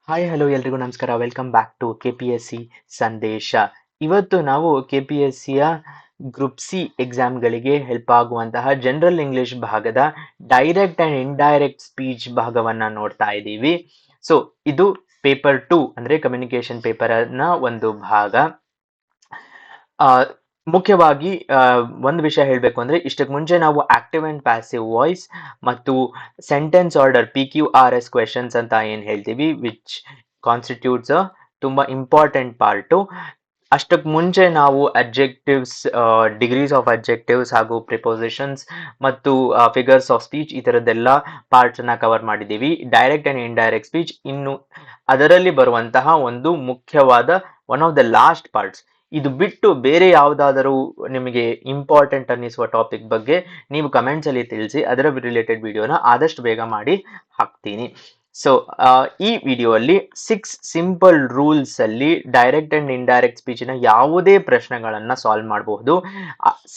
Hi hello ಎಲ್ರಿಗೂ ನಮಸ್ಕಾರ. Welcome back to KPSC ಸಂದೇಶ. ಇವತ್ತು ನಾವು KPSCಯ ಗ್ರೂಪ್ ಸಿ ಎಕ್ಸಾಮ್ಗಳಿಗೆ ಹೆಲ್ಪ್ ಆಗುವಂತಹ ಜನರಲ್ ಇಂಗ್ಲಿಷ್ ಭಾಗದ ಡೈರೆಕ್ಟ್ ಅಂಡ್ ಇಂಡೈರೆಕ್ಟ್ ಸ್ಪೀಚ್ ಭಾಗವನ್ನ ನೋಡ್ತಾ ಇದ್ದೀವಿ. ಸೊ ಇದು ಪೇಪರ್ 2 ಅಂದ್ರೆ ಕಮ್ಯುನಿಕೇಶನ್ ಪೇಪರ್ ನ ಒಂದು ಭಾಗ. ಆ, ಮುಖ್ಯವಾಗಿ ಒಂದು ವಿಷಯ ಹೇಳಬೇಕು ಅಂದ್ರೆ ಇಷ್ಟಕ್ಕೆ ಮುಂಚೆ ನಾವು ಆಕ್ಟಿವ್ ಅಂಡ್ ಪ್ಯಾಸಿವ್ ವಾಯ್ಸ್ ಮತ್ತು ಸೆಂಟೆನ್ಸ್ ಆರ್ಡರ್ PQRS ಕ್ವೆಶನ್ಸ್ ಅಂತ ಏನ್ ಹೇಳ್ತೀವಿ ವಿಚ್ ಕಾನ್ಸ್ಟಿಟ್ಯೂಟ್ಸ್ ತುಂಬಾ ಇಂಪಾರ್ಟೆಂಟ್ ಪಾರ್ಟು. ಅಷ್ಟಕ್ಕೆ ಮುಂಚೆ ನಾವು ಅಡ್ಜೆಕ್ಟಿವ್ಸ್, ಡಿಗ್ರೀಸ್ ಆಫ್ ಅಡ್ಜೆಕ್ಟಿವ್ಸ್ ಹಾಗೂ ಪ್ರಿಪೋಸಿಷನ್ಸ್ ಮತ್ತು ಫಿಗರ್ಸ್ ಆಫ್ ಸ್ಪೀಚ್ ಈ ತರದ್ದೆಲ್ಲ ಪಾರ್ಟ್ಸ್ ಅನ್ನ ಕವರ್ ಮಾಡಿದ್ದೀವಿ. ಡೈರೆಕ್ಟ್ ಅಂಡ್ ಇಂಡೈರೆಕ್ಟ್ ಸ್ಪೀಚ್ ಇನ್ನು ಅದರಲ್ಲಿ ಬರುವಂತಹ ಒಂದು ಮುಖ್ಯವಾದ one of the last parts. ಇದು ಬಿಟ್ಟು ಬೇರೆ ಯಾವುದಾದರೂ ನಿಮಗೆ ಇಂಪಾರ್ಟೆಂಟ್ ಅನ್ನಿಸುವ ಟಾಪಿಕ್ ಬಗ್ಗೆ ನೀವು ಕಮೆಂಟ್ಸ್ ಅಲ್ಲಿ ತಿಳಿಸಿ. ಅದರ ರಿಲೇಟೆಡ್ ವಿಡಿಯೋನ ಆದಷ್ಟು ಬೇಗ ಮಾಡಿ ಹಾಕ್ತೀನಿ. ಸೊ ಈ ವಿಡಿಯೋ ಅಲ್ಲಿ 6 ಸಿಂಪಲ್ ರೂಲ್ಸ್ ಅಲ್ಲಿ ಡೈರೆಕ್ಟ್ ಅಂಡ್ ಇಂಡೈರೆಕ್ಟ್ ಸ್ಪೀಚಿನ ಯಾವುದೇ ಪ್ರಶ್ನೆಗಳನ್ನ ಸಾಲ್ವ್ ಮಾಡಬಹುದು.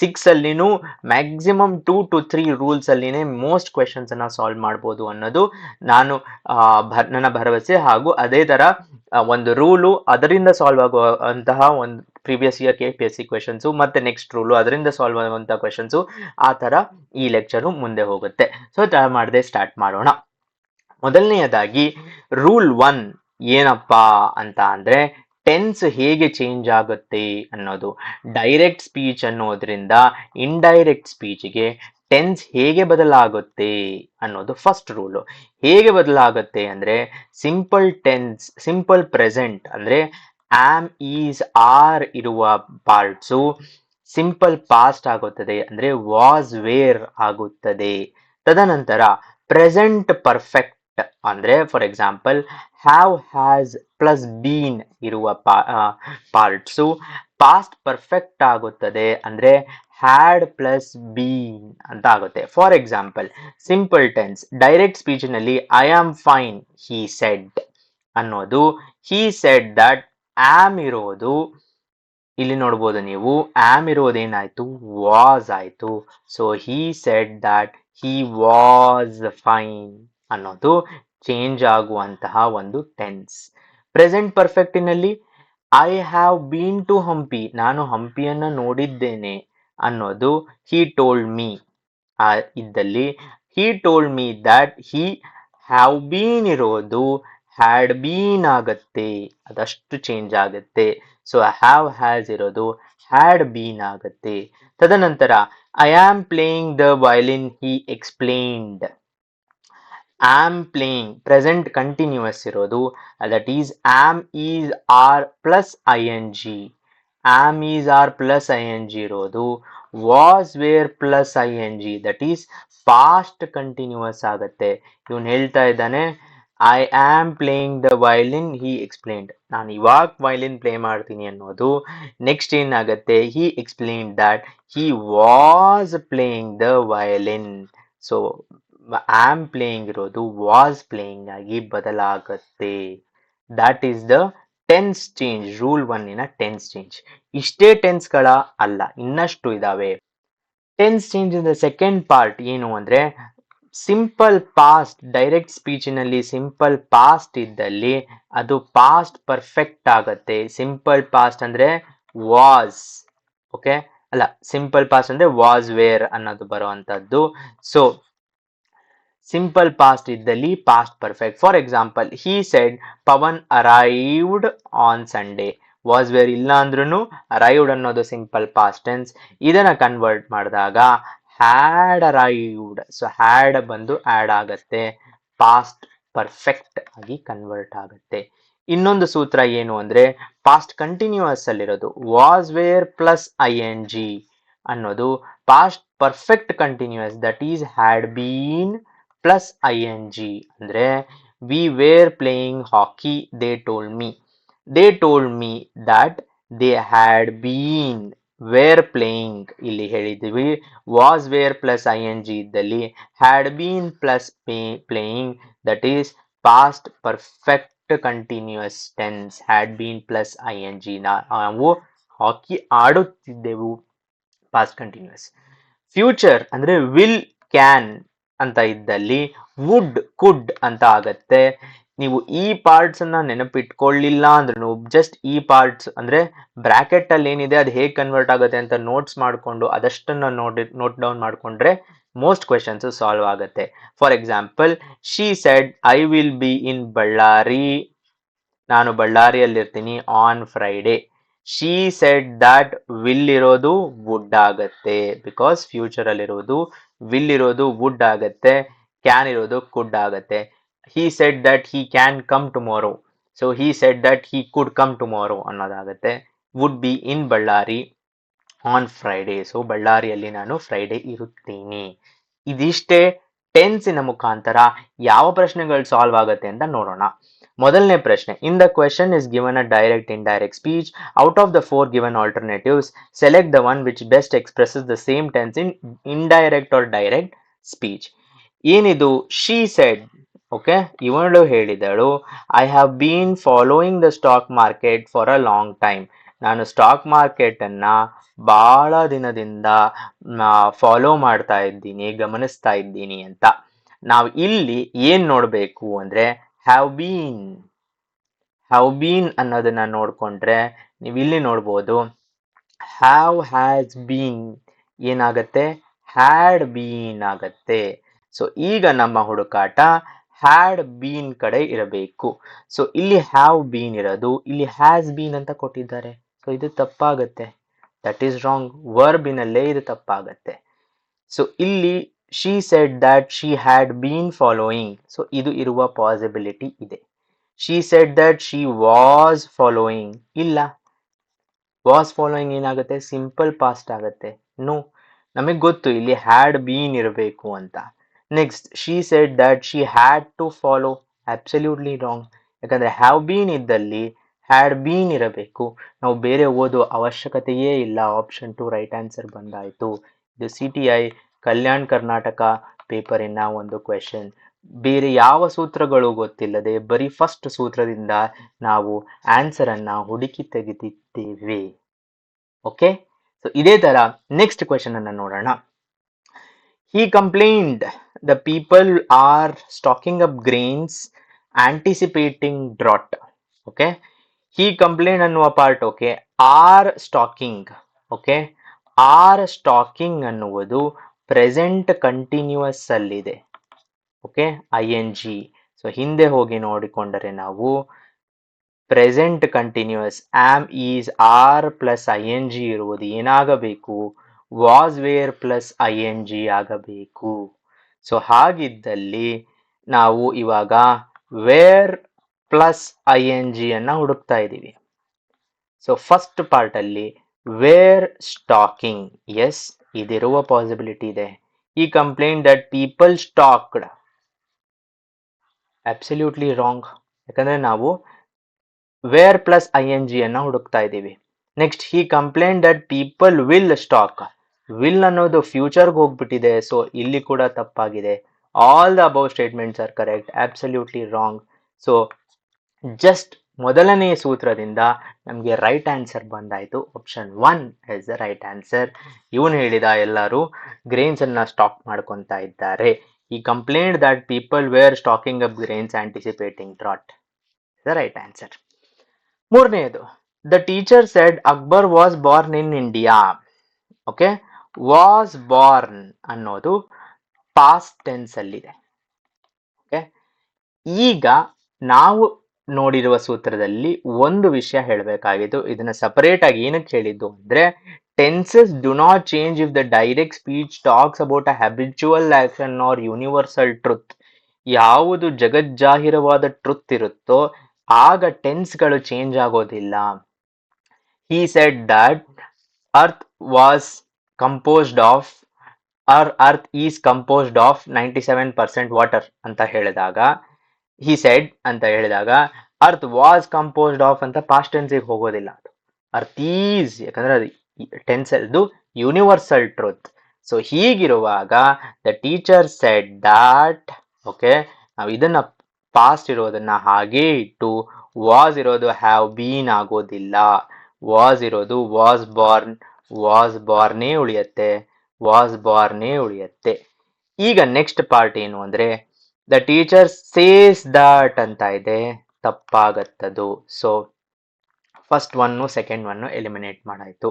6 ಅಲ್ಲಿನೂ ಮ್ಯಾಕ್ಸಿಮಮ್ 2 to 3 ರೂಲ್ಸ್ ಅಲ್ಲಿನೇ ಮೋಸ್ಟ್ ಕ್ವೆಶನ್ಸ್ ಅನ್ನ ಸಾಲ್ವ್ ಮಾಡಬಹುದು ಅನ್ನೋದು ನಾನು ನನ್ನ ಭರವಸೆ. ಹಾಗೂ ಅದೇ ತರ ಒಂದು ರೂಲು ಅದರಿಂದ ಸಾಲ್ವ್ ಆಗುವಂತಹ ಒಂದು ಪ್ರೀವಿಯಸ್ ಇಯರ್ KPSC ಕ್ವೆಶನ್ಸ್ ಮತ್ತೆ ನೆಕ್ಸ್ಟ್ ರೂಲು ಅದರಿಂದ ಸಾಲ್ವ್ ಆಗುವಂತಹ ಕ್ವೆಶನ್ಸ್, ಆ ತರ ಈ ಲೆಕ್ಚರ್ ಮುಂದೆ ಹೋಗುತ್ತೆ. ಸೊ ಮಾಡದೆ ಸ್ಟಾರ್ಟ್ ಮಾಡೋಣ. ಮೊದಲನೆಯದಾಗಿ ರೂಲ್ 1 ಏನಪ್ಪಾ ಅಂತ ಅಂದ್ರೆ ಟೆನ್ಸ್ ಹೇಗೆ ಚೇಂಜ್ ಆಗುತ್ತೆ ಅನ್ನೋದು. ಡೈರೆಕ್ಟ್ ಸ್ಪೀಚ್ ಅನ್ನೋದ್ರಿಂದ ಇಂಡೈರೆಕ್ಟ್ ಸ್ಪೀಚ್ಗೆ ಟೆನ್ಸ್ ಹೇಗೆ ಬದಲಾಗುತ್ತೆ ಅನ್ನೋದು ಫಸ್ಟ್ ರೂಲು. ಹೇಗೆ ಬದಲಾಗುತ್ತೆ ಅಂದ್ರೆ ಸಿಂಪಲ್ ಟೆನ್ಸ್, ಸಿಂಪಲ್ ಪ್ರೆಸೆಂಟ್ ಅಂದ್ರೆ ಆಮ್, ಈಸ್, ಆರ್ ಇರುವ ಪಾರ್ಟ್ಸು ಸಿಂಪಲ್ ಪಾಸ್ಟ್ ಆಗುತ್ತದೆ, ಅಂದ್ರೆ ವಾಸ್, ವೇರ್ ಆಗುತ್ತದೆ. ತದನಂತರ ಪ್ರೆಸೆಂಟ್ ಪರ್ಫೆಕ್ಟ್ ಅಂದ್ರೆ for example have, has plus been ಇರುವ ಪಾರ್ಟ್ಸು ಪಾಸ್ಟ್ ಪರ್ಫೆಕ್ಟ್ ಆಗುತ್ತದೆ, ಅಂದ್ರೆ ಹ್ಯಾಡ್ ಪ್ಲಸ್ ಬೀನ್ ಅಂತ ಆಗುತ್ತೆ. For example simple tense direct speech ನಲ್ಲಿ I am fine he said ಅನ್ನೋದು ಹಿ ಸೆಡ್ ದಟ್ ಆಮ್ ಇರೋದು ಇಲ್ಲಿ ನೋಡ್ಬೋದು ನೀವು. ಆಮ್ ಇರೋದೇನಾಯ್ತು, ವಾಸ್ ಆಯ್ತು. So he said that he was fine ಅನ್ನೋದು ಚೇಂಜ್ ಆಗುವಂತಹ ಒಂದು ಟೆನ್ಸ್. ಪ್ರೆಸೆಂಟ್ ಪರ್ಫೆಕ್ಟಿನಲ್ಲಿ I have been to Hampi, ನಾನು ಹಂಪಿಯನ್ನ ನೋಡಿದ್ದೇನೆ ಅನ್ನೋದು ಹಿ ಟೋಲ್ಡ್ ಮೀ ಇದ್ದಲ್ಲಿ he told me that he have been ಇರೋದು ಹ್ಯಾಡ್ ಬೀನ್ ಆಗತ್ತೆ, ಅದಷ್ಟು ಚೇಂಜ್ ಆಗುತ್ತೆ. ಸೊ ಹ್ಯಾವ್, ಹ್ಯಾಸ್ ಇರೋದು ಹ್ಯಾಡ್ ಬೀನ್ ಆಗತ್ತೆ. ತದನಂತರ I am playing the violin he explained. Am playing present continuous ಇರೋದು that is am, is, are plus ING. Am, is, are plus ING ಇರೋದು was, were plus ING that is past continuous ಆಗತ್ತೆ. ಇವನು ಹೇಳ್ತಾ ಇದ್ದಾನೆ I am playing the violin he explained, ನಾನು ಇವಾಗ violin play ಮಾಡ್ತೀನಿ ಅನ್ನೋದು ನೆಕ್ಸ್ಟ್ ಏನಾಗತ್ತೆ, he explained that he was playing the violin. So am playing ಇರೋದು ವಾಸ್ ಪ್ಲೇಯಿಂಗ್ ಆಗಿ ಬದಲಾಗತ್ತೆ. That is the tense change, rule 1 tense change. ಇಷ್ಟೇ tense ಗಳ ಅಲ್ಲ, ಇನ್ನಷ್ಟು ಇದಾವೆ. Tense change in the second part ಏನು ಅಂದ್ರೆ ಸಿಂಪಲ್ ಪಾಸ್ಟ್. ಡೈರೆಕ್ಟ್ ಸ್ಪೀಚಿನಲ್ಲಿ ಸಿಂಪಲ್ ಪಾಸ್ಟ್ ಇದ್ದಲ್ಲಿ ಅದು ಪಾಸ್ಟ್ ಪರ್ಫೆಕ್ಟ್ ಆಗತ್ತೆ. ಸಿಂಪಲ್ ಪಾಸ್ಟ್ ಅಂದ್ರೆ ವಾಸ್, ಓಕೆ ಅಲ್ಲ, ಸಿಂಪಲ್ ಪಾಸ್ಟ್ ಅಂದ್ರೆ ವಾಸ್, ವೇರ್ ಅನ್ನೋದು ಬರುವಂತದ್ದು. ಸೊ ಸಿಂಪಲ್ ಪಾಸ್ಟ್ ಇದ್ದಲ್ಲಿ past perfect. For example he said Pavan arrived on Sunday. Was, were ಇಲ್ಲ ಅಂದ್ರೂ ಅರೈವ್ಡ್ ಅನ್ನೋದು ಸಿಂಪಲ್ ಪಾಸ್ಟ್ ಟೆನ್ಸ್. ಇದನ್ನ ಕನ್ವರ್ಟ್ ಮಾಡಿದಾಗ ಹ್ಯಾಡ್ ಅರೈವ್ಡ್, ಸೊ ಹ್ಯಾಡ್ ಬಂದು ಆಡ್ ಆಗತ್ತೆ, ಪಾಸ್ಟ್ ಪರ್ಫೆಕ್ಟ್ ಆಗಿ ಕನ್ವರ್ಟ್ ಆಗುತ್ತೆ. ಇನ್ನೊಂದು ಸೂತ್ರ ಏನು ಅಂದ್ರೆ ಪಾಸ್ಟ್ ಕಂಟಿನ್ಯೂಸ್ ಅಲ್ಲಿರೋದು ವಾಸ್, ವೇರ್ ಪ್ಲಸ್ ING ಅನ್ನೋದು past perfect continuous that is had been plus ING. ಅಂದ್ರೆ we were playing hockey, they told me. They told me that they had been were playing, ಇಲ್ಲಿ ಹೇಳಿದ್ವಿ was, were plus ING ಇದ್ದಲ್ಲಿ had been plus playing that is past perfect continuous tense. Had been plus ING ನಾವು hockey ಆಡುತ್ತಿದ್ದೆವು, past continuous. Future ಅಂದ್ರೆ will, can ಅಂತ ಇದ್ದಲ್ಲಿ wood, ಕುಡ್ ಅಂತ ಆಗತ್ತೆ. ನೀವು ಈ ಪಾರ್ಟ್ಸ್ ಅನ್ನ ನೆನಪಿಟ್ಕೊಳ್ಳಿಲ್ಲ ಅಂದ್ರೂ ಜಸ್ಟ್ ಈ ಪಾರ್ಟ್ಸ್ ಅಂದ್ರೆ ಬ್ರಾಕೆಟ್ ಅಲ್ಲಿ ಏನಿದೆ ಅದು ಹೇಗೆ ಕನ್ವರ್ಟ್ ಆಗುತ್ತೆ ಅಂತ ನೋಟ್ಸ್ ಮಾಡ್ಕೊಂಡು ಅದಷ್ಟನ್ನ ನೋಟ್ ಡೌನ್ ಮಾಡ್ಕೊಂಡ್ರೆ ಮೋಸ್ಟ್ ಕ್ವೆಶನ್ಸ್ ಸಾಲ್ವ್ ಆಗುತ್ತೆ. For example, she said I will be in Ballari, ನಾನು ಬಳ್ಳಾರಿಯಲ್ಲಿರ್ತೀನಿ on Friday. She said that will ಇರೋದು ವುಡ್ ಆಗತ್ತೆ, ಬಿಕಾಸ್ ಫ್ಯೂಚರ್ ಅಲ್ಲಿರೋದು. ವಿಲ್ ಇರೋದು ವುಡ್ ಆಗತ್ತೆ, ಕ್ಯಾನ್ ಇರೋದು ಕುಡ್ ಆಗತ್ತೆ. he said that he can come tomorrow, so he said that he could come tomorrow ಅನ್ನೋದಾಗತ್ತೆ. would be in Ballari on Friday, so ಬಳ್ಳಾರಿಯಲ್ಲಿ ನಾನು Friday ಇರುತ್ತೀನಿ. ಇದಿಷ್ಟೇ ಟೆನ್ಸಿನ ಮುಖಾಂತರ ಯಾವ ಪ್ರಶ್ನೆಗಳು ಸಾಲ್ವ್ ಆಗುತ್ತೆ ಅಂತ ನೋಡೋಣ. ಮೊದಲನೇ ಪ್ರಶ್ನೆ, in the question is given a direct indirect speech. Out of the 4 given alternatives select the one which best expresses the same tense in indirect or direct speech. ಏನಿದು ಶಿ ಸೆಡ್? ಓಕೆ, ಇವಳು ಹೇಳಿದಳು, I have been following the stock market for a long time. ನಾನು stock market ಅನ್ನ ಬಹಳ ದಿನದಿಂದ follow ಮಾಡ್ತಾ ಇದ್ದೀನಿ, ಗಮನಿಸ್ತಾ ಇದ್ದೀನಿ ಅಂತ. ನಾವು ಇಲ್ಲಿ ಏನ್ ನೋಡ್ಬೇಕು ಅಂದ್ರೆ ಹ್ಯಾವ್ ಬೀನ್ ಅನ್ನೋದನ್ನ ನೋಡ್ಕೊಂಡ್ರೆ ನೀವು ಇಲ್ಲಿ ನೋಡ್ಬೋದು ಹ್ಯಾವ್ ಹ್ಯಾಸ್ ಬೀನ್ ಏನಾಗತ್ತೆ, ಹ್ಯಾಡ್ ಬೀನ್ ಆಗತ್ತೆ. ಸೊ ಈಗ ನಮ್ಮ ಹುಡುಕಾಟ ಹ್ಯಾಡ್ ಬೀನ್ ಕಡೆ ಇರಬೇಕು. ಸೊ ಇಲ್ಲಿ ಹ್ಯಾವ್ ಬೀನ್ ಇರೋದು, ಇಲ್ಲಿ ಹ್ಯಾಸ್ ಬೀನ್ ಅಂತ ಕೊಟ್ಟಿದ್ದಾರೆ. ಸೊ ಇದು ತಪ್ಪಾಗತ್ತೆ, ದಟ್ ಈಸ್ ರಾಂಗ್. ವರ್ಬಿನಲ್ಲೇ ಇದು ತಪ್ಪಾಗತ್ತೆ. ಸೊ ಇಲ್ಲಿ she said that she had been following, so ಇದು ಇರುವ ಪಾಸಿಬಿಲಿಟಿ ಇದೆ. She said that she was following, ಇಲ್ಲ, ವಾಸ್ ಫಾಲೋಯಿಂಗ್ ಏನಾಗುತ್ತೆ, ಸಿಂಪಲ್ ಪಾಸ್ಟ್ ಆಗತ್ತೆ. ನೋ, ನಮಗೆ ಗೊತ್ತು ಇಲ್ಲಿ ಹ್ಯಾಡ್ ಬೀನ್ ಇರಬೇಕು ಅಂತ. Next, she said that she had to follow, absolutely wrong. ಯಾಕಂದ್ರೆ ಹ್ಯಾವ್ ಬೀನ್ ಇದ್ದಲ್ಲಿ ಹ್ಯಾಡ್ ಬೀನ್ ಇರಬೇಕು. ನಾವು ಬೇರೆ ಓದೋ ಅವಶ್ಯಕತೆಯೇ ಇಲ್ಲ. ಆಪ್ಷನ್ 2 ರೈಟ್ ಆನ್ಸರ್ ಬಂದಾಯ್ತು. ಇದು CTI ಕಲ್ಯಾಣ್ ಕರ್ನಾಟಕ ಪೇಪರಿನ ಒಂದು ಕ್ವೆಶನ್. ಬೇರೆ ಯಾವ ಸೂತ್ರಗಳು ಗೊತ್ತಿಲ್ಲದೆ ಬರೀ ಫಸ್ಟ್ ಸೂತ್ರದಿಂದ ನಾವು ಆನ್ಸರ್ ಅನ್ನ ಹುಡುಕಿ ತೆಗೆದಿದ್ದೇವೆ. ಓಕೆ, ಸೊ ಇದೇ ತರ ನೆಕ್ಸ್ಟ್ ಕ್ವೆಶನ್ ಅನ್ನ ನೋಡೋಣ. He complained the people are stocking up grains anticipating drought. Okay, he complained ಅನ್ನುವ part okay, are stalking. Okay, are stalking ಅನ್ನುವುದು ಪ್ರೆಸೆಂಟ್ ಕಂಟಿನ್ಯೂಸ್ ಅಲ್ಲಿದೆ. Okay, ING. ಸೊ ಹಿಂದೆ ಹೋಗಿ ನೋಡಿಕೊಂಡರೆ ನಾವು present continuous am is are plus ING ಇರುವುದು ಏನಾಗಬೇಕು, was were plus ING ಆಗಬೇಕು. ಸೊ ಹಾಗಿದ್ದಲ್ಲಿ ನಾವು ಇವಾಗ ವೇರ್ ಪ್ಲಸ್ ING ಅನ್ನ ಹುಡುಕ್ತಾ ಇದ್ದೀವಿ. ಸೊ ಫಸ್ಟ್ ಪಾರ್ಟ್ ಅಲ್ಲಿ ವೇರ್ ಸ್ಟಾಕಿಂಗ್, ಎಸ್, ಇದಿರುವ ಪಾಸಿಬಿಲಿಟಿ ಇದೆ. ಈ complaint that people stalked, absolutely wrong. ಯಾಕಂದ್ರೆ ನಾವು ವೇರ್ ಪ್ಲಸ್ ING ಅನ್ನ ಹುಡುಕ್ತಾ ಇದ್ದೀವಿ. Next, he complaint that people will stock, will ಅನ್ನೋದು ಫ್ಯೂಚರ್ಗೆ ಹೋಗ್ಬಿಟ್ಟಿದೆ. ಸೊ ಇಲ್ಲಿ ಕೂಡ ತಪ್ಪಾಗಿದೆ. All the above statements are correct, absolutely wrong. So just ಮೊದಲನೇ ಸೂತ್ರದಿಂದ ನಮಗೆ ರೈಟ್ ಆನ್ಸರ್ ಬಂದಾಯ್ತು. Option 1 is the right answer. ಇವನು ಹೇಳಿದ ಎಲ್ಲರೂ ಗ್ರೇನ್ಸ್ ಅನ್ನ ಸ್ಟಾಕ್ ಮಾಡ್ಕೊಂತ ಇದ್ದಾರೆ. ಈ complaint that people were stocking up grains anticipating drought, the right answer. ಮೂರನೆಯದು, the teacher said Akbar was born in India. Okay, was Born ಅನ್ನೋದು ಪಾಸ್ಟ್ ಟೆನ್ಸ್ ಅಲ್ಲಿದೆ. ಓಕೆ, ಈಗ ನಾವು ನೋಡಿರುವ ಸೂತ್ರದಲ್ಲಿ ಒಂದು ವಿಷಯ ಹೇಳಬೇಕಾಗಿದ್ದು, ಇದನ್ನ ಸಪರೇಟ್ ಆಗಿ ಏನಕ್ಕೆ ಹೇಳಿದ್ದು ಅಂದ್ರೆ, tenses do not change if the direct speech talks about a habitual action or universal truth. ಯಾವುದು ಜಗಜ್ಜಾಹಿರವಾದ ಟ್ರುತ್ ಇರುತ್ತೋ ಆಗ ಟೆನ್ಸ್ಗಳು ಚೇಂಜ್ ಆಗೋದಿಲ್ಲ. he said that earth was composed of, or earth is composed of 97% water ಅಂತ ಹೇಳಿದಾಗ, he said ಅಂತ ಹೇಳಿದಾಗ earth was composed of ಅಂತ past tense ಗೆ ಹೋಗೋದಿಲ್ಲ. ಅದು earth is, ಯಾಕಂದ್ರೆ ಅದು ಟೆನ್ಸ್ ಅದು ಯೂನಿವರ್ಸಲ್ ಟ್ರೂತ್. ಸೊ ಹೀಗಿರುವಾಗ the teacher shed that, okay, ನಾವು ಇದನ್ನ ಪಾಸ್ಟ್ ಇರೋದನ್ನ ಹಾಗೇ ಇಟ್ಟು ವಾಸ್ ಇರೋದು ಹ್ಯಾವ್ ಬೀನ್ ಆಗೋದಿಲ್ಲ. ವಾಸ್ ಇರೋದು ವಾಸ್ ಬಾರ್ನ್, ವಾಸ್ ಬಾರ್ನೇ ಉಳಿಯತ್ತೆ, ವಾಸ್ ಬಾರ್ನೇ ಉಳಿಯತ್ತೆ. ಈಗ ನೆಕ್ಸ್ಟ್ ಪಾರ್ಟ್ ಏನು ಅಂದ್ರೆ, ದ ಟೀಚರ್ ಸೇಸ್ ದಟ್ ಅಂತ ಇದೆ, ತಪ್ಪಾಗತ್ತದು. ಸೊ ಫಸ್ಟ್ ಒನ್ನು ಸೆಕೆಂಡ್ ಒನ್ನು ಎಲಿಮಿನೇಟ್ ಮಾಡಾಯ್ತು.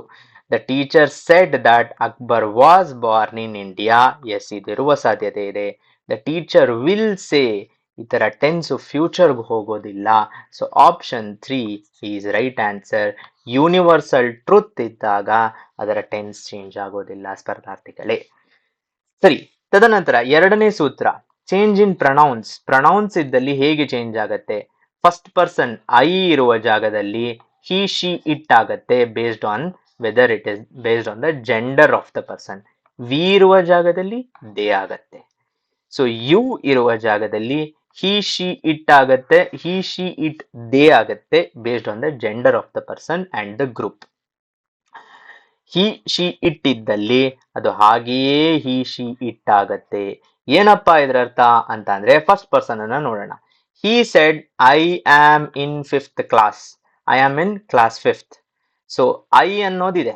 The teacher said that Akbar was born in India, as ಇದಿರುವ ಸಾಧ್ಯತೆ ಇದೆ. ದ ಟೀಚರ್ ವಿಲ್ ಸೇ, ಈ ತರ ಟೆನ್ಸ್ ಫ್ಯೂಚರ್ಗೆ ಹೋಗೋದಿಲ್ಲ. So option 3 is right answer. Universal truth ಇದ್ದಾಗ ಅದರ ಟೆನ್ಸ್ ಚೇಂಜ್ ಆಗೋದಿಲ್ಲ ಸ್ಪರ್ಧಾರ್ಥಿಗಳೇ. ಸರಿ, ತದನಂತರ ಎರಡನೇ ಸೂತ್ರ, ಚೇಂಜ್ ಇನ್ ಪ್ರನೌನ್ಸ್. ಪ್ರನೌನ್ಸ್ ಇದ್ದಲ್ಲಿ ಹೇಗೆ ಚೇಂಜ್ ಆಗತ್ತೆ? ಫಸ್ಟ್ ಪರ್ಸನ್ ಐ ಇರುವ ಜಾಗದಲ್ಲಿ ಹಿ ಶಿ ಇಟ್ ಆಗತ್ತೆ, based on whether it is based on the gender of the person. We ಇರುವ ಜಾಗದಲ್ಲಿ ದೇ ಆಗತ್ತೆ. ಸೊ ಯು ಇರುವ ಜಾಗದಲ್ಲಿ ಹಿ ಶಿ ಇಟ್ ಆಗತ್ತೆ, ಹಿ ಶಿ ಇಟ್ ದೇ ಆಗತ್ತೆ, based on the gender of the person and the group. He she it ಇದ್ದಲ್ಲಿ ಅದು ಹಾಗೆಯೇ ಹಿ ಶಿ ಇಟ್ ಆಗತ್ತೆ. ಏನಪ್ಪಾ ಇದರರ್ಥ ಅಂತ ಅಂದ್ರೆ, ಫಸ್ಟ್ ಪರ್ಸನ್ ಅನ್ನ ನೋಡೋಣ. He said I am in 5th class, I am in class 5th. So I ಅನ್ನೋದಿದೆ,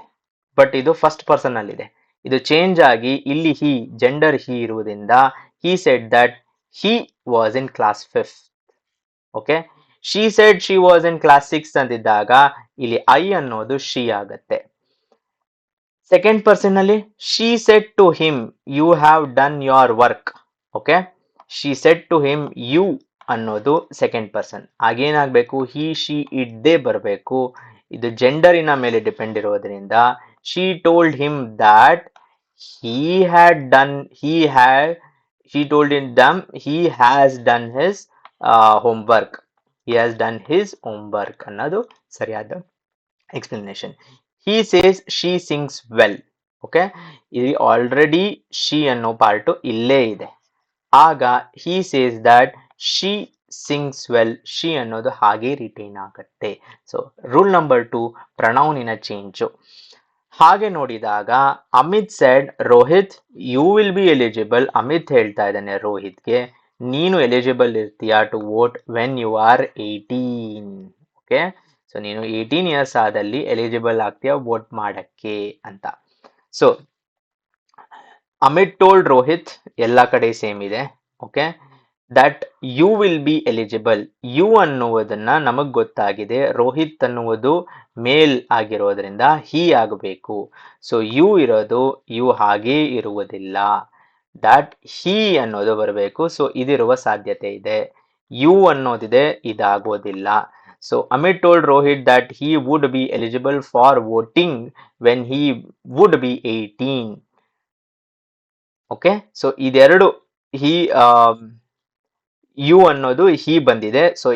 ಬಟ್ ಇದು ಫಸ್ಟ್ ಪರ್ಸನ್ ಅಲ್ಲಿದೆ. ಇದು ಚೇಂಜ್ ಆಗಿ ಇಲ್ಲಿ ಹಿ, ಜೆಂಡರ್ ಹಿ ಇರುವುದರಿಂದ he said that he was in class 5th. Okay, she said she was in class 6 ಅಂತಿದ್ದಾಗ ಇಲ್ಲಿ I ಅನ್ನೋದು ಶಿ ಆಗತ್ತೆ. ಸೆಕೆಂಡ್ ಪರ್ಸನ್ ಅಲ್ಲಿ she said to him you have done your work. Okay, she said to him you ಅನ್ನೋದು second person. ಆಗೇನಾಗಬೇಕು, he she it they ಬರಬೇಕು. ಇದು ಜೆಂಡರಿನ ಮೇಲೆ ಡಿಪೆಂಡ್ ಇರೋದ್ರಿಂದ she told him that he had done he had he told in them he has done his homework. He has done his homework ಅನ್ನೋದು ಸರಿಯಾದ explanation. he says she sings well. Okay, ಇಲ್ಲಿ already she ಅನ್ನೋ part ಇಲ್ಲೇ ಇದೆ. ಆಗ he says that she sings well, she ಅನ್ನೋದು ಹಾಗೆ retain ಆಗುತ್ತೆ. ಸೊ ರೂಲ್ ನಂಬರ್ 2, ಪ್ರನೌನಿನ ಚೇಂಜು. ಹಾಗೆ ನೋಡಿದಾಗ Amit said Rohit you will be eligible. Amit ಹೇಳ್ತಾ ಇದ್ದಾನೆ ರೋಹಿತ್ಗೆ, ನೀನು ಎಲಿಜಿಬಲ್ ಇರ್ತೀಯಾ to vote when you are 18. Okay, so ನೀನು 18 ಇಯರ್ಸ್ ಆದಲ್ಲಿ ಎಲಿಜಿಬಲ್ ಆಗ್ತೀಯಾ ವೋಟ್ ಮಾಡಕ್ಕೆ ಅಂತ. ಸೊ ಅಮಿತ್ ಟೋಲ್ಡ್ ರೋಹಿತ್, ಎಲ್ಲ ಕಡೆ ಸೇಮ್ ಇದೆ. Okay, that you will be eligible. You ಅನ್ನುವುದನ್ನ ನಮಗ್ ಗೊತ್ತಾಗಿದೆ, ರೋಹಿತ್ ಅನ್ನುವುದು ಮೇಲ್ ಆಗಿರೋದ್ರಿಂದ ಹಿ ಆಗಬೇಕು. ಸೊ ಯು ಇರೋದು ಯು ಹಾಗೇ ಇರುವುದಿಲ್ಲ, ದಟ್ ಹಿ ಅನ್ನೋದು ಬರಬೇಕು. ಸೊ ಇದಿರುವ ಸಾಧ್ಯತೆ ಇದೆ. ಯು ಅನ್ನೋದಿದೆ, ಇದಾಗೋದಿಲ್ಲ. So Amit told Rohit that he would be eligible for voting when he would be 18. Okay, so ಇದೆರಡು ಹಿ ಯು ಅನ್ನೋದು ಹಿ ಬಂದಿದೆ. ಸೊ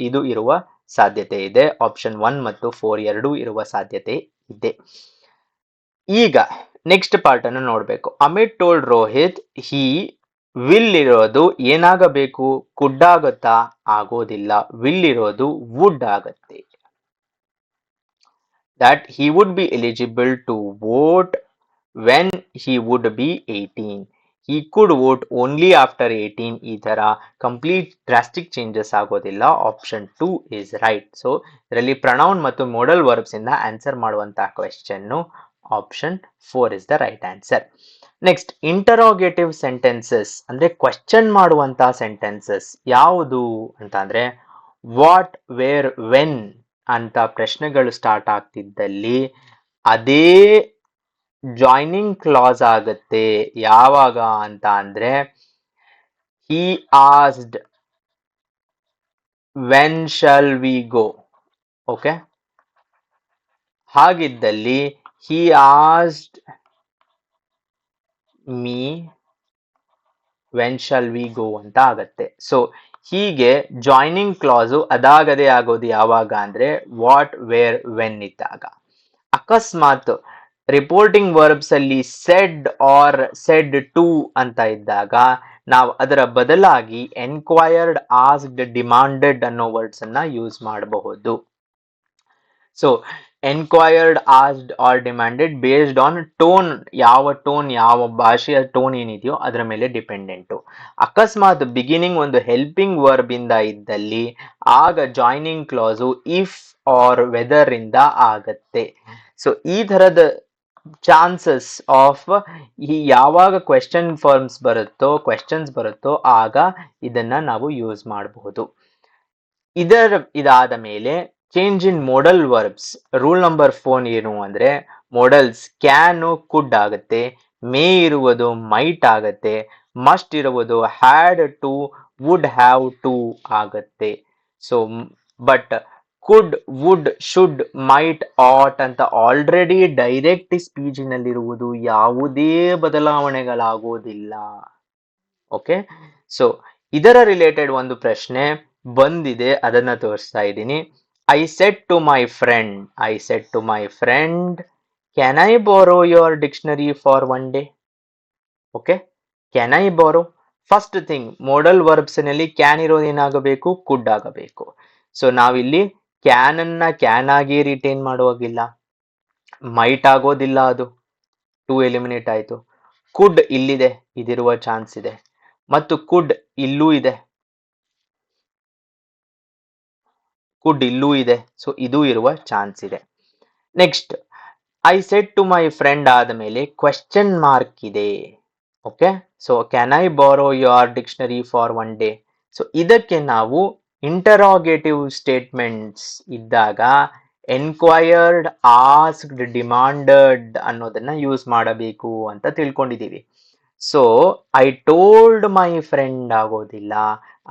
ಇದು ಇರುವ ಸಾಧ್ಯತೆ ಇದೆ. ಆಪ್ಷನ್ 1 ಮತ್ತು 4 ಎರಡೂ ಇರುವ ಸಾಧ್ಯತೆ ಇದೆ. ಈಗ ನೆಕ್ಸ್ಟ್ ಪಾರ್ಟ್ ಅನ್ನು ನೋಡ್ಬೇಕು. Amit told Rohit he will ಇರೋದು ಏನಾಗಬೇಕು, ಕುಡ್ ಆಗುತ್ತಾ? ಆಗೋದಿಲ್ಲ. ವಿಲ್ ಇರೋದು ವುಡ್ ಆಗತ್ತೆ. That he would be eligible to vote when he would be 18. he could vote only after 18. ಈ ತರ ಕಂಪ್ಲೀಟ್ ಡ್ರಾಸ್ಟಿಕ್ ಚೇಂಜಸ್ ಆಗೋದಿಲ್ಲ. ಆಪ್ಷನ್ 2 ಇಸ್ ರೈಟ್. ಸೊ ಇದರಲ್ಲಿ ಪ್ರನೌನ್ ಮತ್ತು ಮೋಡಲ್ ವರ್ಬ್ಸ್ ಇಂದ ಆನ್ಸರ್ ಮಾಡುವಂತಹ question option 4 is the right answer. Next, interrogative sentences ಅಂದ್ರೆ question ಮಾಡುವಂತಹ ಸೆಂಟೆನ್ಸಸ್ ಯಾವುದು ಅಂತ ಅಂದ್ರೆ, ವಾಟ್, ವೇರ್, ವೆನ್ ಅಂತ ಪ್ರಶ್ನೆಗಳು ಸ್ಟಾರ್ಟ್ ಆಗ್ತಿದ್ದಲ್ಲಿ ಅದೇ ಜಾಯ್ನಿಂಗ್ ಕ್ಲಾಸ್ ಆಗುತ್ತೆ. ಯಾವಾಗ ಅಂತ ಅಂದ್ರೆ, he asked when shall we go. Okay, ಹಾಗಿದ್ದಲ್ಲಿ he asked me when shall we go ಅಂತ ಆಗತ್ತೆ. ಸೊ ಹೀಗೆ ಜಾಯ್ನಿಂಗ್ ಕ್ಲಾಸು ಅದಾಗದೇ ಆಗೋದು ಯಾವಾಗ ಅಂದ್ರೆ, ವಾಟ್, ವೇರ್, ವೆನ್ ಇದ್ದಾಗ. ಅಕಸ್ಮಾತ್ ರಿಪೋರ್ಟಿಂಗ್ ವರ್ಬ್ಸ್ ಅಲ್ಲಿ ಸೆಡ್ ಆರ್ ಸೆಡ್ ಟು ಅಂತ ಇದ್ದಾಗ ನಾವು ಅದರ ಬದಲಾಗಿ ಎನ್ಕ್ವೈರ್ಡ್, ಆಸ್ಕ್ಡ್, ಡಿಮಾಂಡೆಡ್ ಅನ್ನೋ ವರ್ಡ್ಸ್ ಅನ್ನ ಯೂಸ್ ಮಾಡಬಹುದು. So enquired, asked or demanded based on tone, ಯಾವ ಟೋನ್, ಯಾವ ಭಾಷೆಯ ಟೋನ್ ಏನಿದೆಯೋ ಅದರ ಮೇಲೆ ಡಿಪೆಂಡೆಂಟು. ಅಕಸ್ಮಾತ್ ಬಿಗಿನಿಂಗ್ ಒಂದು ಹೆಲ್ಪಿಂಗ್ ವರ್ಬ್ ಇಂದ ಇದ್ದಲ್ಲಿ ಆಗ joining clause if or whether ಇಂದ ಆಗತ್ತೆ. ಸೊ ಈ ತರದ ಚಾನ್ಸಸ್ ಆಫ್ ಈ ಯಾವಾಗ ಕ್ವೆಶ್ಚನ್ಸ್ ಬರುತ್ತೋ ಆಗ ಇದನ್ನ ನಾವು ಯೂಸ್ ಮಾಡಬಹುದು. ಇದಾದ ಮೇಲೆ change in modal verbs rule number 4 ಏನು ಅಂದ್ರೆ ಮೋಡಲ್ಸ್ ಕ್ಯಾನ್ ಕುಡ್ ಆಗುತ್ತೆ, ಮೇ ಇರುವುದು ಮೈಟ್ ಆಗತ್ತೆ, ಮಸ್ಟ್ ಇರುವುದು had to would have to ಆಗತ್ತೆ. So but could would should might ought ಅಂತ ಆಲ್ರೆಡಿ ಡೈರೆಕ್ಟ್ ಸ್ಪೀಚ್ ನಲ್ಲಿರುವುದು ಯಾವುದೇ ಬದಲಾವಣೆಗಳಾಗೋದಿಲ್ಲ. ಓಕೆ, ಸೊ ಇದರ ರಿಲೇಟೆಡ್ ಒಂದು ಪ್ರಶ್ನೆ ಬಂದಿದೆ, ಅದನ್ನ ತೋರಿಸ್ತಾ ಇದ್ದೀನಿ. I said to my friend can I borrow your dictionary for one day. Okay, can I borrow, first thing modal verbs ನಲ್ಲಿ ಕ್ಯಾನ್ ಇರೋದು ಏನಾಗಬೇಕು, ಕುಡ್ ಆಗಬೇಕು. ಸೊ ನಾವಿಲ್ಲಿ ಕ್ಯಾನ್ ಅನ್ನ ಕ್ಯಾನ್ ಆಗಿ ರಿಟೈನ್ ಮಾಡುವಾಗಿಲ್ಲ, ಮೈಟ್ ಆಗೋದಿಲ್ಲ, ಅದು 2 ಎಲಿಮಿನೇಟ್ ಆಯ್ತು. ಕುಡ್ ಇಲ್ಲಿದೆ, ಇದಿರುವ ಚಾನ್ಸ್ ಇದೆ, ಮತ್ತು ಕುಡ್ ಇಲ್ಲೂ ಇದೆ, ಸೊ ಇದು ಇರುವ ಚಾನ್ಸ್ ಇದೆ. Next I said to my friend ಆದಮೇಲೆ ಕ್ವೆಶ್ಚನ್ ಮಾರ್ಕ್ ಇದೆ. Okay, so can I borrow your dictionary for one day. So ಇದಕ್ಕೆ ನಾವು ಇಂಟರಾಗೇಟಿವ್ ಸ್ಟೇಟ್ಮೆಂಟ್ಸ್ ಇದ್ದಾಗ ಎನ್ಕ್ವೈರ್ಡ್, ಆಸ್ಕ್ಡ್, ಡಿಮಾಂಡೆಡ್ ಅನ್ನೋದನ್ನ ಯೂಸ್ ಮಾಡಬೇಕು ಅಂತ ತಿಳ್ಕೊಂಡಿದ್ದೀವಿ. So I told my friend ಆಗೋದಿಲ್ಲ,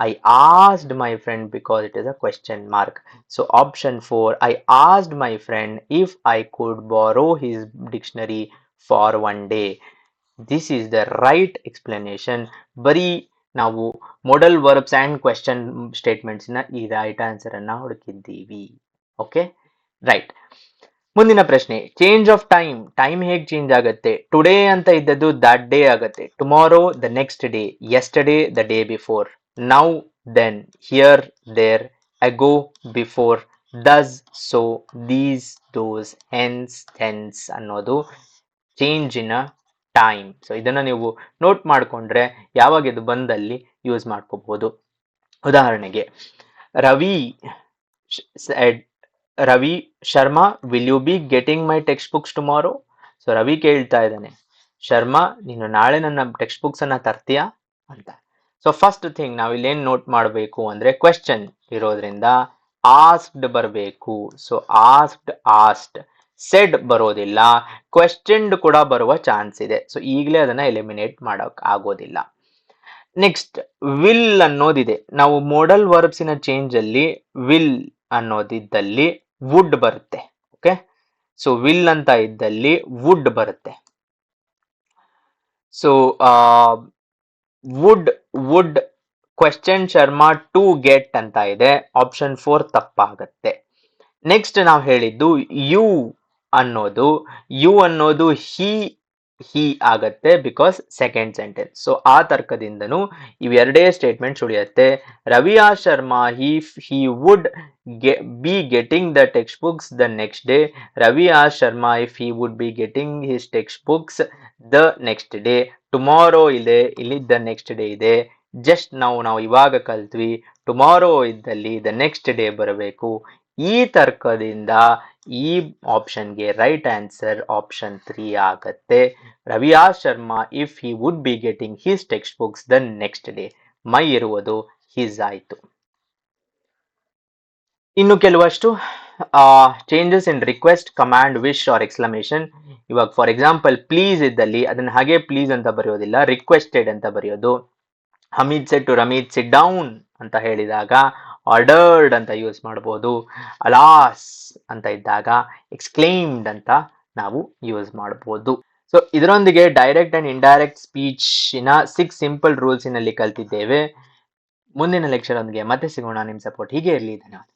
I asked my friend because it is a question mark. So option 4, I asked my friend if I could borrow his dictionary for one day. This is the right explanation. ಬರೀ ನಾವು modal verbs and question statements ನ ಈ right answer ಅನ್ನ ಹುಡುಕಿದ್ದೀವಿ. Okay, right. ಮುಂದಿನ ಪ್ರಶ್ನೆ, change of time ಹೇಗೆ change ಆಗುತ್ತೆ? Today ಅಂತ ಇದ್ದದ್ದು ದಟ್ ಡೇ ಆಗುತ್ತೆ, tomorrow the next day, yesterday the day before, now then, here there, ago before, thus so, these those, hence thence ಅನ್ನೋದು change in time. So ಇದನ್ನ ನೀವು note ಮಾಡಿಕೊಂಡ್ರೆ ಯಾವಾಗ ಇದು ಬಂದಲ್ಲಿ ಯೂಸ್ ಮಾಡ್ಕೋಬಹುದು. ಉದಾಹರಣೆಗೆ Ravi Sharma will you be getting my text books tomorrow. So Ravi ಕೇಳ್ತಾ ಇದ್ದಾನೆ, ಶರ್ಮಾ ನೀನು ನಾಳೆ ನನ್ನ ಟೆಕ್ಸ್ಟ್ ಬುಕ್ಸ್ ಅನ್ನ ತರ್ತೀಯಾ ಅಂತ. ಸೊ ಫಸ್ಟ್ ಥಿಂಗ್ ನಾವು ಇಲ್ಲೇನ್ ನೋಟ್ ಮಾಡಬೇಕು ಅಂದ್ರೆ ಕ್ವೆಶ್ಚನ್ ಇರೋದ್ರಿಂದ ಆಸ್ಕ್ಡ್ ಬರಬೇಕು. ಸೊ ಆಸ್ಕ್ಡ್, ಸೆಡ್ ಬರೋದಿಲ್ಲ, ಕ್ವೆಶ್ಚನ್ಡ್ ಕೂಡ ಬರುವ ಚಾನ್ಸ್ ಇದೆ. ಸೊ ಈಗಲೇ ಅದನ್ನ ಎಲಿಮಿನೇಟ್ ಮಾಡೋಕ್ ಆಗೋದಿಲ್ಲ. ನೆಕ್ಸ್ಟ್ ವಿಲ್ ಅನ್ನೋದಿದೆ. ನಾವು ಮೋಡಲ್ ವರ್ಬ್ಸಿನ ಚೇಂಜ್ ಅಲ್ಲಿ ವಿಲ್ ಅನ್ನೋದಿದ್ದಲ್ಲಿ ವುಡ್ ಬರುತ್ತೆ. ಓಕೆ, ಸೊ ವಿಲ್ ಅಂತ ಇದ್ದಲ್ಲಿ ವುಡ್ ಬರುತ್ತೆ. So would question Sharma to get ಅಂತ ಇದೆ, ಆಪ್ಷನ್ 4 ತಪ್ಪಾಗತ್ತೆ. ನೆಕ್ಸ್ಟ್ ನಾವು ಹೇಳಿದ್ದು ಯು ಅನ್ನೋದು ಹಿ ಆಗತ್ತೆ ಬಿಕಾಸ್ ಸೆಕೆಂಡ್ ಸೆಂಟೆನ್ಸ್. ಸೊ ಆ ತರ್ಕದಿಂದನೂ ಇವೆರಡೇ ಸ್ಟೇಟ್ಮೆಂಟ್ಸ್ ಉಳಿಯುತ್ತೆ. Ravi R Sharma he would be getting the text books the next day, Ravi R Sharma if he would be getting his text books the next day. Tomorrow ಇದೆ, ಇಲ್ಲಿ the next day ಇದೆ. Just ನಾವು ಇವಾಗ ಕಲ್ತ್ವಿ, tomorrow ಇದ್ದಲ್ಲಿ ದ ನೆಕ್ಸ್ಟ್ ಡೇ ಬರಬೇಕು. ಈ ತರ್ಕದಿಂದ ಈ ಆಪ್ಷನ್ಗೆ ರೈಟ್ ಆನ್ಸರ್ ಆಪ್ಷನ್ 3 ಆಗತ್ತೆ. Ravi R Sharma if he would be getting his text books the next day, my ಇರುವುದು ಹಿಸ್ ಆಯ್ತು. ಇನ್ನು ಕೆಲವಷ್ಟು changes in request, command, wish or exclamation. ಇವಾಗ ಫಾರ್ ಎಕ್ಸಾಂಪಲ್ ಪ್ಲೀಸ್ ಇದ್ದಲ್ಲಿ ಅದನ್ನ ಹಾಗೆ ಪ್ಲೀಸ್ ಅಂತ ಬರೆಯೋದಿಲ್ಲ, ರಿಕ್ವೆಸ್ಟೆಡ್ ಅಂತ ಬರೆಯೋದು. Hamid said to Ramid sit down ಅಂತ ಹೇಳಿದಾಗ ಆರ್ಡರ್ಡ್ ಅಂತ ಯೂಸ್ ಮಾಡಬಹುದು. ಅಲಾಸ್ ಅಂತ ಇದ್ದಾಗ ಎಕ್ಸ್ಕ್ಲೇಮ್ಡ್ ಅಂತ ನಾವು ಯೂಸ್ ಮಾಡಬಹುದು. ಸೊ ಇದರೊಂದಿಗೆ ಡೈರೆಕ್ಟ್ ಅಂಡ್ ಇಂಡೈರೆಕ್ಟ್ ಸ್ಪೀಚ್ ನ 6 ಸಿಂಪಲ್ ರೂಲ್ಸ್ ನಲ್ಲಿ ಕಲ್ತಿದ್ದೇವೆ. ಮುಂದಿನ ಲೆಕ್ಚರ್ ಒಂದಿಗೆ ಮತ್ತೆ ಸಿಗೋಣ. ನಿಮ್ಮ ಸಪೋರ್ಟ್ ಹೀಗೆ ಇರಲಿ. ಧನ್ಯವಾದ.